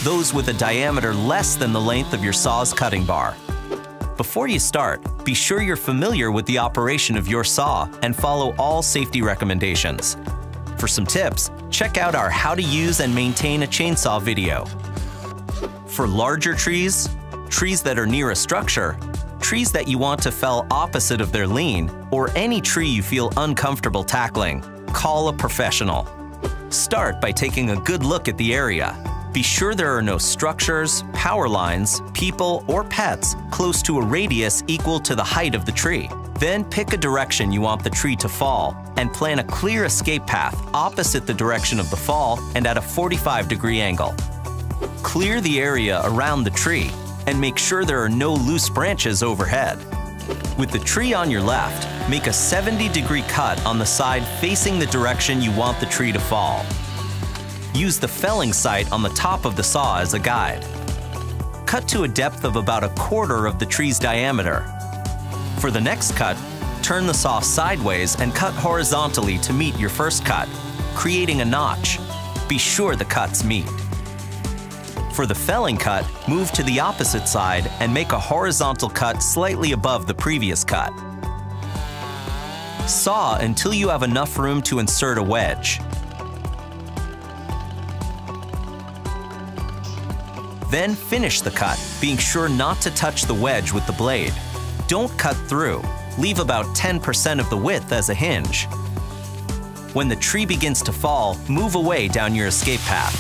those with a diameter less than the length of your saw's cutting bar. Before you start, be sure you're familiar with the operation of your saw and follow all safety recommendations. For some tips, check out our How to Use and Maintain a Chainsaw video. For larger trees, trees that are near a structure, trees that you want to fell opposite of their lean, or any tree you feel uncomfortable tackling, call a professional. Start by taking a good look at the area. Be sure there are no structures, power lines, people, or pets close to a radius equal to the height of the tree. Then pick a direction you want the tree to fall and plan a clear escape path opposite the direction of the fall and at a 45-degree angle. Clear the area around the tree and make sure there are no loose branches overhead. With the tree on your left, make a 70-degree cut on the side facing the direction you want the tree to fall. Use the felling sight on the top of the saw as a guide. Cut to a depth of about 1/4 of the tree's diameter. For the next cut, turn the saw sideways and cut horizontally to meet your first cut, creating a notch. Be sure the cuts meet. For the felling cut, move to the opposite side and make a horizontal cut slightly above the previous cut. Saw until you have enough room to insert a wedge. Then finish the cut, being sure not to touch the wedge with the blade. Don't cut through. Leave about 10% of the width as a hinge. When the tree begins to fall, move away down your escape path.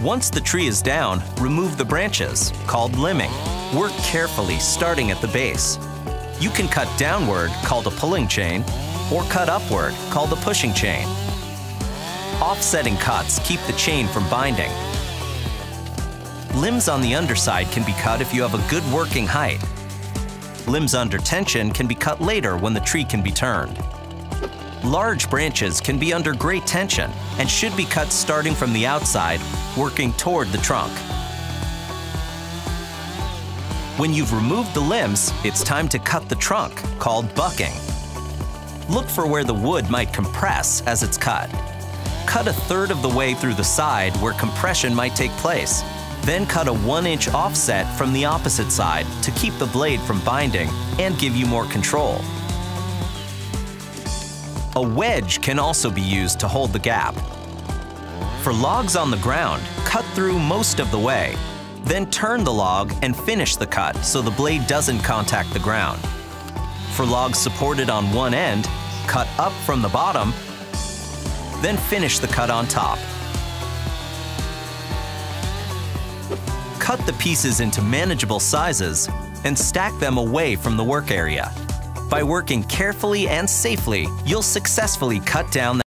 Once the tree is down, remove the branches, called limbing. Work carefully, starting at the base. You can cut downward, called a pulling chain, or cut upward, called a pushing chain. Offsetting cuts keep the chain from binding. Limbs on the underside can be cut if you have a good working height. Limbs under tension can be cut later when the tree can be turned. Large branches can be under great tension and should be cut starting from the outside, working toward the trunk. When you've removed the limbs, it's time to cut the trunk, called bucking. Look for where the wood might compress as it's cut. Cut 1/3 of the way through the side where compression might take place. Then cut a 1-inch offset from the opposite side to keep the blade from binding and give you more control. A wedge can also be used to hold the gap. For logs on the ground, cut through most of the way. Then turn the log and finish the cut so the blade doesn't contact the ground. For logs supported on one end, cut up from the bottom, then finish the cut on top. Cut the pieces into manageable sizes and stack them away from the work area. By working carefully and safely, you'll successfully cut down